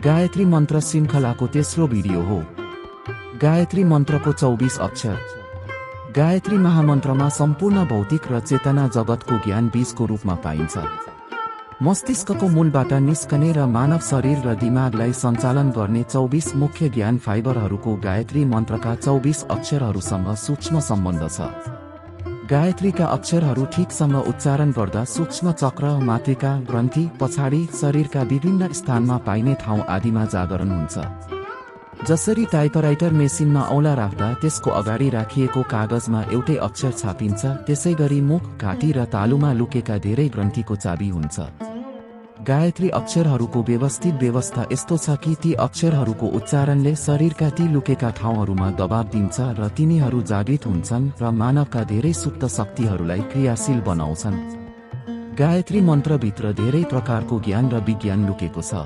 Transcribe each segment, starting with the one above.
गायत्री मन्त्र श्रृङ्खलाको तेस्रो भिडियो हो। गायत्री मन्त्रको 24 अक्षर। गायत्री महामन्त्रमा सम्पूर्ण भौतिक र चेतना जगतको ज्ञान बीजको रूपमा पाइन्छ। मस्तिष्कको मूलबाट निस्कने र मानव शरीर र दिमागलाई सञ्चालन गर्ने 24 मुख्य ज्ञान फाइबरहरूको गायत्री मन्त्रका 24 अक्षरहरूसँग सूक्ष्म सम्बन्ध छ। गायत्रीका अक्षरहरू ठिकसँग उच्चारण गर्दा सूक्ष्म चक्र, मातृका, ग्रन्थि, पछाडि शरीरका विभिन्न स्थानमा पाइने ठाउँ आदिमा जागरण हुन्छ। जसरी टाइपराइटर मेसिनमा औँला राख्दा त्यसको अगाडि राखिएको कागजमा एउटै अक्षर छापिन्छ, त्यसैगरी मुख, घाँटी र तालुमा लुकेका धेरै ग्रन्थिको चाबी हुन्छ। गायत्री अक्षरहरूको व्यवस्थित व्यवस्था यस्तो छ कि ती अक्षरहरूको उच्चारणले शरीरका ती लुकेका ठाउँहरूमा दबाब दिन्छ र तिनीहरू जागृत हुन्छन् र मानवका धेरै सुप्त शक्तिहरूलाई क्रियाशील बनाउँछन्। गायत्री मन्त्रभित्र धेरै प्रकारको ज्ञान र विज्ञान लुकेको छ।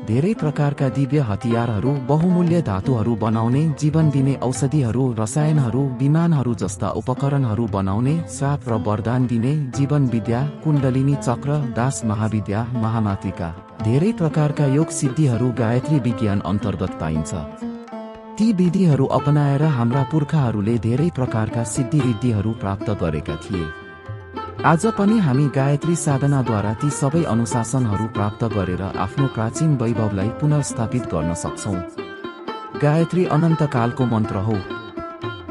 धेरै प्रकारका दिव्य हतियारहरू, बहुमूल्य धातुहरू बनाउने, जीवन दिने औषधिहरू, रसायनहरू, विमानहरू जस्ता उपकरणहरू बनाउने, श्राप र वरदान दिने, जीवन विद्या, कुण्डलिनी चक्र, दास महाविद्या, महामातृका, धेरै प्रकारका योग सिद्धिहरू गायत्री विज्ञान अन्तर्गत पाइन्छ। ती विधिहरू अपनाएर हाम्रा पुर्खाहरूले धेरै प्रकारका सिद्धिरिद्धिहरू प्राप्त गरेका थिए। आज पनि हामी गायत्री साधनाद्वारा ती सबै अनुशासनहरू प्राप्त गरेर आफ्नो प्राचीन वैभवलाई पुनर्स्थापित गर्न सक्छौं। गायत्री अनन्तकालको मन्त्र हो।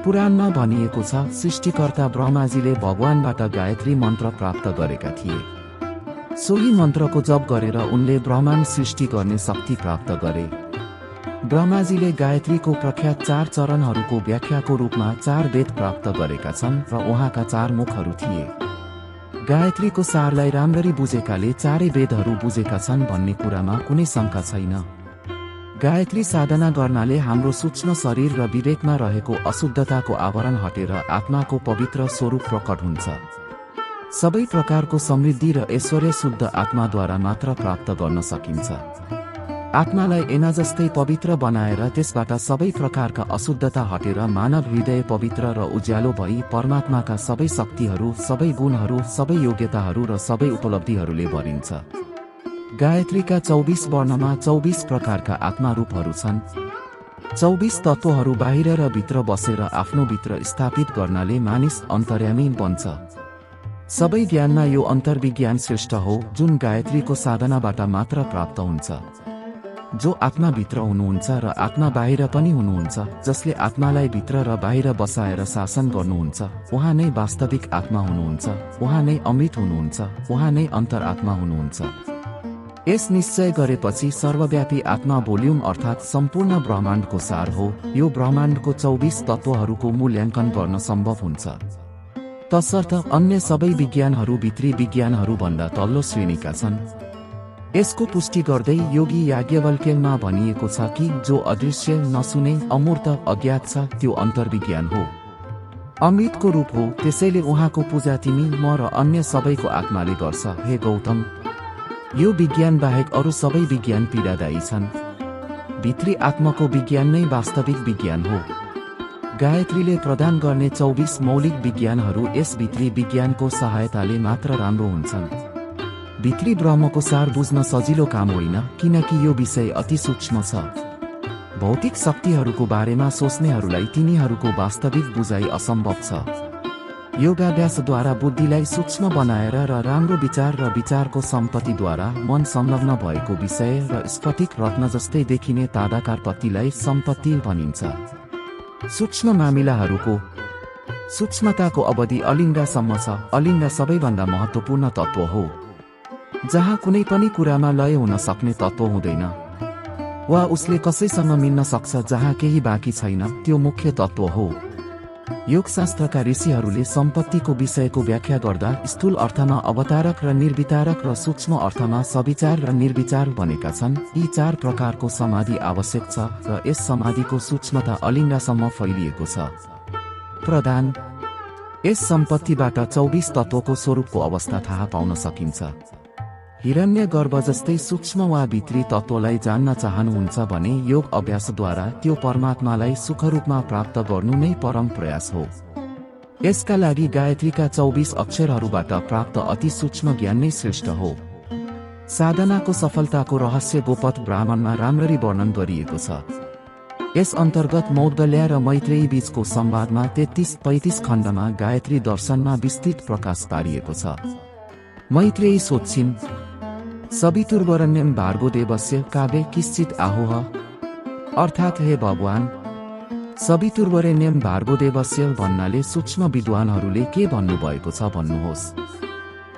पुराणमा भनिएको छ, सृष्टिकर्ता ब्रह्माजीले भगवानबाट गायत्री मन्त्र प्राप्त गरेका थिए। सोही मन्त्रको जप गरेर उनले ब्रह्माण्ड सृष्टि गर्ने शक्ति प्राप्त गरे। ब्रह्माजीले गायत्रीको प्रख्यात 4 चरणहरूको व्याख्याको रूपमा 4 वेद प्राप्त गरेका छन् र उहाँका 4 मुखहरू थिए। गायत्रीको सारलाई राम्ररी बुझेकाले 4 वेदहरू बुझेका छन् भन्ने कुरामा कुनै शङ्का छैन। गायत्री साधना गर्नाले हाम्रो सूक्ष्म शरीर र विवेकमा रहेको अशुद्धताको आवरण हटेर आत्माको पवित्र स्वरूप प्रकट हुन्छ। सबै प्रकारको समृद्धि र ऐश्वर्य शुद्ध आत्माद्वारा मात्र प्राप्त गर्न सकिन्छ। आत्मालाई ऐना जस्तै पवित्र बनाएर त्यसबाट सबै प्रकारका अशुद्धता हटेर मानव हृदय पवित्र र उज्यालो भई परमात्माका सबै शक्तिहरू, सबै गुणहरू, सबै योग्यताहरू र सबै उपलब्धिहरूले भरिन्छ। गायत्रीका 24 वर्णमा 24 प्रकारका आत्मा रूपहरू छन्। 24 तत्त्वहरू बाहिर र भित्र बसेर आफ्नो भित्र स्थापित गर्नाले मानिस अन्तर्यामी बन्छ। सबै ज्ञानमा यो अन्तर्विज्ञान श्रेष्ठ हो, जुन गायत्रीको साधनाबाट मात्र प्राप्त हुन्छ। जो आत्माभित्र हुनुहुन्छ र आत्मा बाहिर पनि हुनुहुन्छ, जसले आत्मालाई भित्र र बाहिर बसाएर शासन गर्नुहुन्छ, उहाँ नै वास्तविक आत्मा हुनुहुन्छ, उहाँ नै अमृत हुनुहुन्छ, उहाँ नै अन्तरात्मा हुनुहुन्छ। यस निश्चय गरेपछि सर्वव्यापी आत्मा भोल्युम अर्थात् सम्पूर्ण ब्रह्माण्डको सार हो। यो ब्रह्माण्डको 24 तत्त्वहरूको मूल्याङ्कन गर्न सम्भव हुन्छ। तसर्थ अन्य सबै विज्ञानहरू भित्री विज्ञानहरू भन्दा तल्लो श्रेणीका छन्। यसको पुष्टि गर्दै योगी याज्ञवल्क्यमा भनिएको छ कि जो अदृश्य, नसुने, अमूर्त, अज्ञात छ त्यो अन्तर्विज्ञान हो, अमृतको रूप हो। त्यसैले उहाँको पूजा तिमी, म र अन्य सबैको आत्माले गर्छ। हे गौतम, यो विज्ञान बाहेक अरू सबै विज्ञान पीडादायी छन्। भित्री आत्माको विज्ञान नै वास्तविक विज्ञान हो। गायत्रीले प्रदान गर्ने 24 मौलिक विज्ञानहरू यस भित्री विज्ञानको सहायताले मात्र राम्रो हुन्छन्। भित्री ब्रह्मको सार बुझ्न सजिलो काम होइन, किनकि यो विषय अति सूक्ष्म छ। भौतिक शक्तिहरूको बारेमा सोच्नेहरूलाई तिनीहरूको वास्तविक बुझाइ असम्भव छ। योगाभ्यासद्वारा बुद्धिलाई सूक्ष्म बनाएर र राम्रो विचार र विचारको सम्पत्तिद्वारा मन संलग्न भएको विषय र स्फटिक रत्न जस्तै देखिने तादाकार पत्तीलाई सम्पत्ति भनिन्छ। सूक्ष्म मामिलाहरूको सूक्ष्मताको अवधि अलिङ्गसम्म छ। अलिङ्ग सबैभन्दा महत्त्वपूर्ण तत्त्व हो, जहाँ कुनै पनि कुरामा लय हुन सक्ने तत्त्व हुँदैन, वा उसले कसैसँग मिल्न सक्छ जहाँ केही बाँकी छैन, त्यो मुख्य तत्त्व हो। योगशास्त्रका ऋषिहरूले सम्पत्तिको विषयको व्याख्या गर्दा स्थूल अर्थमा अवतारक र निर्वितारक र सूक्ष्म अर्थमा सविचार र निर्विचार भनेका छन्। यी 4 प्रकारको समाधि आवश्यक छ र यस समाधिको सूक्ष्मता अलिङ्गसम्म फैलिएको छ। प्रधान, यस सम्पत्तिबाट 24 तत्त्वको स्वरूपको अवस्था थाहा पाउन सकिन्छ। हिरण्य गर्भ जस्तै सूक्ष्म वा भित्री तत्त्वलाई जान्न चाहनुहुन्छ भने योग अभ्यासद्वारा त्यो परमात्मालाई सुखरूपमा प्राप्त गर्नु नै परम प्रयास हो। यसका लागि गायत्रीका 24 अक्षरहरूबाट प्राप्त अति सूक्ष्म ज्ञान नै श्रेष्ठ हो। साधनाको सफलताको रहस्य गोपथ ब्राह्मणमा राम्ररी वर्णन गरिएको छ। यस अन्तर्गत मौद्गल्य र मैत्रेयी बीचको संवादमा 33-35 खण्डमा गायत्री दर्शनमा विस्तृत प्रकाश पारिएको छ। मैत्रेयी सोध्छिन्, सवितुर्वरेण्यं भार्गो देवस्य काव्ये किश्चित् आहोह, अर्थात् हे भगवान, सवितुर्वरेण्यं भार्गो देवस्य भन्नाले सूक्ष्म विद्वानहरूले के भन्नुभएको छ भन्नुहोस्।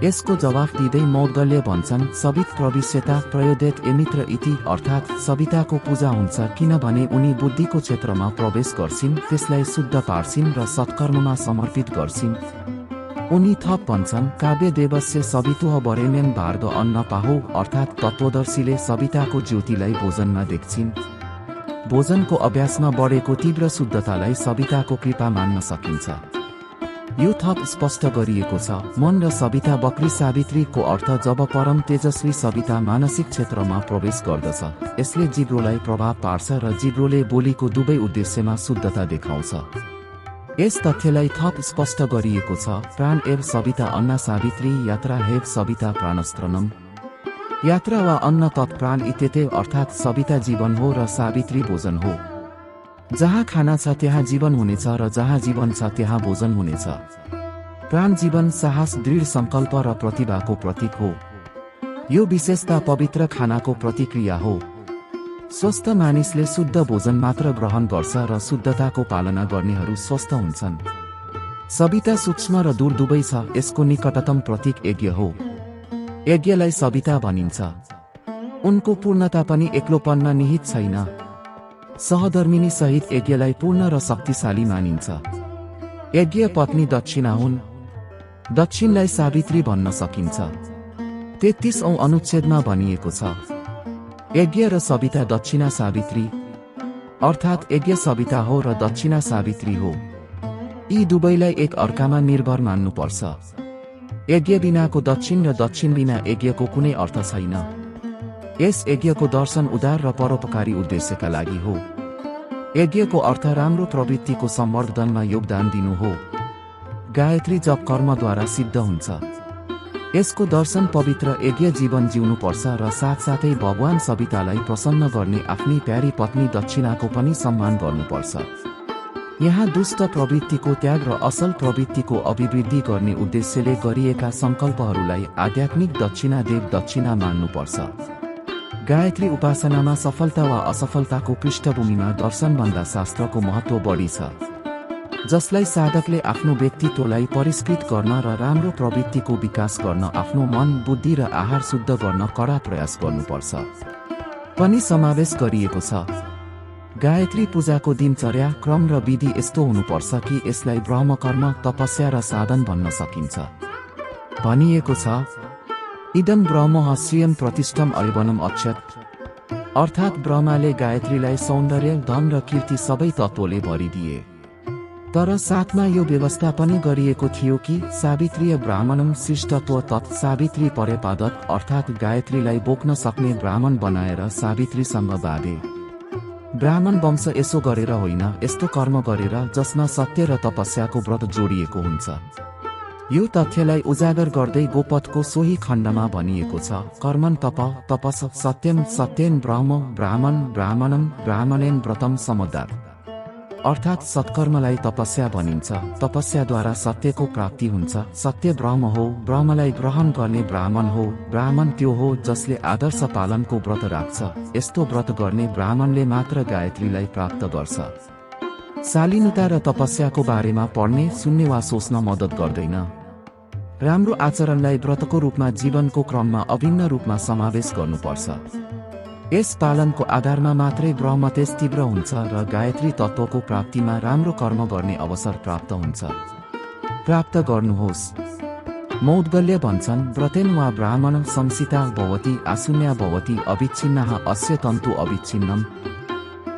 यसको जवाफ दिँदै मौद्गल्य भन्छन्, सवित प्रविश्यता प्रयोदेत एमित्र इति, अर्थात् सविताको पूजा हुन्छ किनभने उनी बुद्धिको क्षेत्रमा प्रवेश गर्छिन्, त्यसलाई शुद्ध पार्छिन् र सत्कर्ममा समर्पित गर्छिन्। उनी थप भन्छन्, काव्य देवस्य सवितुः वरेण्यं भार्ग अन्न पाहो, अर्थात् तत्त्वदर्शीले सविताको ज्योतिलाई भोजनमा देख्छिन्। भोजनको अभ्यासमा बढेको तीव्र शुद्धतालाई सविताको कृपा मान्न सकिन्छ। यो थप स्पष्ट गरिएको छ। मन र सविता बक्री सावित्रीको अर्थ जब परम तेजस्वी सविता मानसिक क्षेत्रमा प्रवेश गर्दछ, यसले जिब्रोलाई प्रभाव पार्छ र जिब्रोले बोलीको दुवै उद्देश्यमा शुद्धता देखाउँछ। यस तथ्यलाई थप स्पष्ट गरिएको छ। प्राण एव सविता अन्ना सावित्री यात्रा हेव सविता प्राणस्त्रनम। यात्रा वा अन्न तत्प्राण इत्यते, अर्थात् सविता जीवन हो र सावित्री भोजन हो। जहाँ खाना छ त्यहाँ जीवन हुनेछ र जहाँ जीवन छ त्यहाँ भोजन हुनेछ। प्राण जीवन, साहस, दृढ संकल्प र प्रतिभाको प्रतीक हो। यो विशेषता पवित्र खानाको प्रतिक्रिया हो। स्वस्थ मानिसले शुद्ध भोजन मात्र ग्रहण गर्छ र शुद्धताको पालना गर्नेहरू स्वस्थ हुन्छन्। सविता सूक्ष्म र दूर दुवै छ। यसको निकटतम प्रतीक यज्ञ हो। यज्ञलाई सविता भनिन्छ। उनको पूर्णता पनि एक्लोपनमा निहित छैन। सहधर्मिनी सहित यज्ञलाई पूर्ण र शक्तिशाली मानिन्छ। यज्ञ पत्नी दक्षिणा हुन्। दक्षिणलाई सावित्री भन्न सकिन्छ। 33औं अनुच्छेदमा भनिएको छ, यज्ञ र सविता दक्षिणा सावित्री, अर्थात् यज्ञ सविता हो र दक्षिणा सावित्री हो। यी दुवैलाई एक अर्कामा निर्भर मान्नुपर्छ। यज्ञ बिनाको दक्षिण र दक्षिण बिना यज्ञको कुनै अर्थ छैन। यस यज्ञको दर्शन उदार र परोपकारी उद्देश्यका लागि हो। यज्ञको अर्थ राम्रो प्रवृत्तिको सम्वर्धनमा योगदान दिनु हो। गायत्री जप कर्मद्वारा सिद्ध हुन्छ। यसको दर्शन पवित्र यज्ञ जीवन जिउनुपर्छ र साथसाथै भगवान सवितालाई प्रसन्न गर्ने आफ्नी प्यारी पत्नी दक्षिणाको पनि सम्मान गर्नुपर्छ। यहाँ दुष्ट प्रवृत्तिको त्याग र असल प्रवृत्तिको अभिवृद्धि गर्ने उद्देश्यले गरिएका संकल्पहरूलाई आध्यात्मिक दक्षिणा देव दक्षिणा मान्नुपर्छ। गायत्री उपासनामा सफलता वा असफलताको पृष्ठभूमिमा दर्शनभन्दा शास्त्रको महत्त्व बढी छ, जसलाई साधकले आफ्नो व्यक्तित्वलाई परिष्कृत गर्न र राम्रो प्रवृत्तिको विकास गर्न आफ्नो मन, बुद्धि र आहार शुद्ध गर्न कडा प्रयास गर्नुपर्छ पनि समावेश गरिएको छ। गायत्री पूजाको दिनचर्या, क्रम र विधि यस्तो हुनुपर्छ कि यसलाई ब्रह्मकर्म, तपस्या र साधन भन्न सकिन्छ। भनिएको छ, इदं ब्रह्म श्रियं प्रतिष्ठम अयवनम अक्षत, अर्थात् ब्रह्माले गायत्रीलाई सौन्दर्य, धन र कीर्ति सबै तत्त्वले भरिदिए। तर साथमा यो व्यवस्था पनि गरिएको थियो कि सावित्रीय ब्राह्मणम शिष्टत्व तत् सावित्री परेपादत, अर्थात् गायत्रीलाई बोक्न सक्ने ब्राह्मण बनाएर सावित्रीसँग बाँधे। ब्राह्मण वंश यसो गरेर होइन, यस्तो कर्म गरेर जसमा सत्य र तपस्याको व्रत जोडिएको हुन्छ। यो तथ्यलाई उजागर गर्दै गोपथको सोही खण्डमा भनिएको छ, कर्मन् तप तपस सत्यम सत्येन ब्रह्म ब्राह्मण ब्राह्मणम ब्राह्मणेन व्रतम समदात्, अर्थात् सत्कर्मलाई तपस्या भनिन्छ। तपस्याद्वारा सत्यको प्राप्ति हुन्छ। सत्य ब्रह्म हो। ब्रह्मलाई ग्रहण गर्ने ब्राह्मण हो। ब्राह्मण त्यो हो जसले आदर्श पालनको व्रत राख्छ। यस्तो व्रत गर्ने ब्राह्मणले मात्र गायत्रीलाई प्राप्त गर्छ। शालीनता र तपस्याको बारेमा पढ्ने, सुन्ने वा सोच्न मद्दत गर्दैन। राम्रो आचरणलाई व्रतको रूपमा जीवनको क्रममा अभिन्न रूपमा समावेश गर्नुपर्छ। यस पालनको आधारमा मात्रै ब्रह्म तेज तीव्र हुन्छ र गायत्री तत्त्वको प्राप्तिमा राम्रो कर्म गर्ने अवसर प्राप्त हुन्छ। प्राप्त गर्नुहोस्। मौद्गल्य भन्छन्, व्रतेन वा ब्राह्मण संसिता भवति आशुन्या भवति अविच्छिन्नः अस्य तन्तु अविच्छिन्नम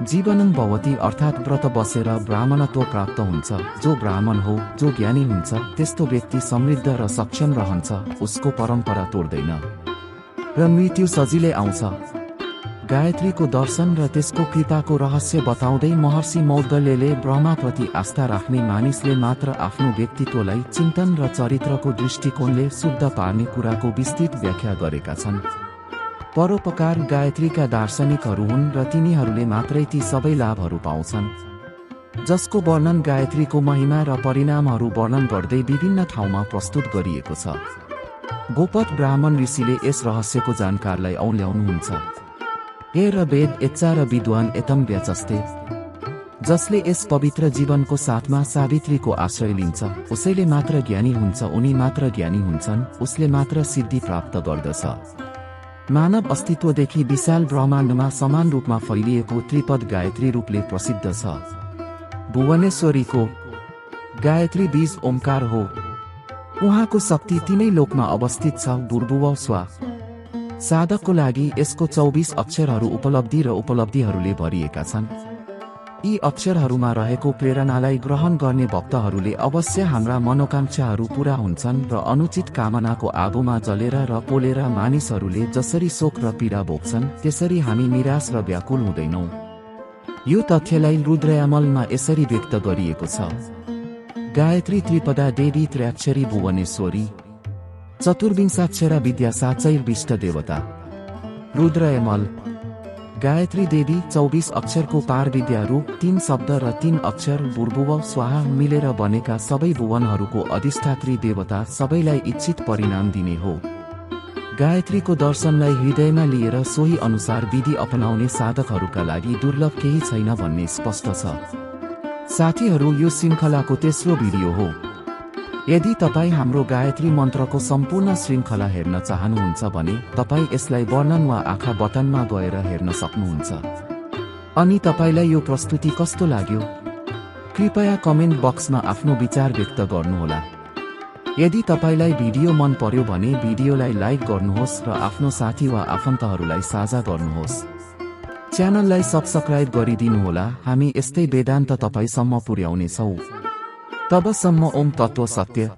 जीवनं भवति, अर्थात् व्रत बसेर ब्राह्मणत्व प्राप्त हुन्छ। जो ब्राह्मण हो, जो ज्ञानी हुन्छ, त्यस्तो व्यक्ति समृद्ध र सक्षम रहन्छ। उसको परम्परा तोड्दैन र मृत्यु सजिलै आउँछ। गायत्रीको दर्शन र त्यसको कृपाको रहस्य बताउँदै महर्षि मौद्गल्यले ब्रह्माप्रति आस्था राख्ने मानिसले मात्र आफ्नो व्यक्तित्वलाई चिन्तन र चरित्रको दृष्टिकोणले शुद्ध पार्ने कुराको विस्तृत व्याख्या गरेका छन्। परोपकार गायत्रीका दार्शनिकहरू हुन् र तिनीहरूले मात्रै ती सबै लाभहरू पाउँछन् जसको वर्णन गायत्रीको महिमा र परिणामहरू वर्णन गर्दै विभिन्न ठाउँमा प्रस्तुत गरिएको छ। गोपद ब्राह्मण ऋषिले यस रहस्यको जानकारलाई औल्याउनुहुन्छ। हे र वेद एच्चा र विद्वान एतम व्यचस्ते, जसले यस पवित्र जीवनको साथमा सावित्रीको आश्रय लिन्छ उसैले मात्र ज्ञानी हुन्छ, उनी मात्र ज्ञानी हुन्छन्, उसले मात्र सिद्धि प्राप्त गर्दछ। मानव अस्तित्वदेखि विशाल ब्रह्माण्डमा समान रूपमा फैलिएको त्रिपद गायत्री रूपले प्रसिद्ध छ। भुवनेश्वरीको गायत्री बीज ओमकार हो। उहाँको शक्ति तीनै लोकमा अवस्थित छ। भूर्भुवः स्वः। साधकको लागि यसको 24 अक्षरहरू उपलब्धि र उपलब्धिहरूले भरिएका छन्। यी अक्षरहरूमा रहेको प्रेरणालाई ग्रहण गर्ने भक्तहरूले अवश्य हाम्रा मनोकांक्षाहरू पूरा हुन्छन् र अनुचित कामनाको आगोमा जलेर र पोलेर मानिसहरूले जसरी शोक र पीडा भोग्छन् त्यसरी हामी निराश र व्याकुल हुँदैनौँ। यो तथ्यलाई रुद्रयामलमा यसरी व्यक्त गरिएको छ। गायत्री त्रिपदा देवी त्रयाक्षरी भुवनेश्वरी, चतुर्विंशाक्षरा विद्या साचैर्विष्ट देवता। रुद्रयामल। गायत्री देवी 24 अक्षरको पार विद्या रूप 3 शब्द र 3 अक्षर भूर्भुवः स्वाहा मिलेर बनेका सबै भुवनहरूको अधिष्ठात्री देवता, सबैलाई इच्छित परिणाम दिने हो। गायत्रीको दर्शनलाई हृदयमा लिएर सोही अनुसार विधि अपनाउने साधकहरूका लागि दुर्लभ केही छैन भन्ने स्पष्ट छ। साथीहरू, यो श्रृङ्खलाको तेस्रो भिडियो हो। यदि तपाईँ हाम्रो गायत्री मन्त्रको सम्पूर्ण श्रृङ्खला हेर्न चाहनुहुन्छ भने तपाईँ यसलाई वर्णन वा आँखा बटनमा गएर हेर्न सक्नुहुन्छ। अनि तपाईलाई यो प्रस्तुति कस्तो लाग्यो? कृपया कमेन्ट बक्समा आफ्नो विचार व्यक्त गर्नुहोला। यदि तपाईलाई भिडियो मन पर्यो भने भिडियोलाई लाइक गर्नुहोस् र आफ्नो साथी वा आफन्तहरूलाई साझा गर्नुहोस्। च्यानललाई सब्स्क्राइब गरिदिनुहोला। हामी यस्तै वेदान्त तपाईसम्म पुर्याउनेछौँ। तबसम्म ओम तत्व सत्य।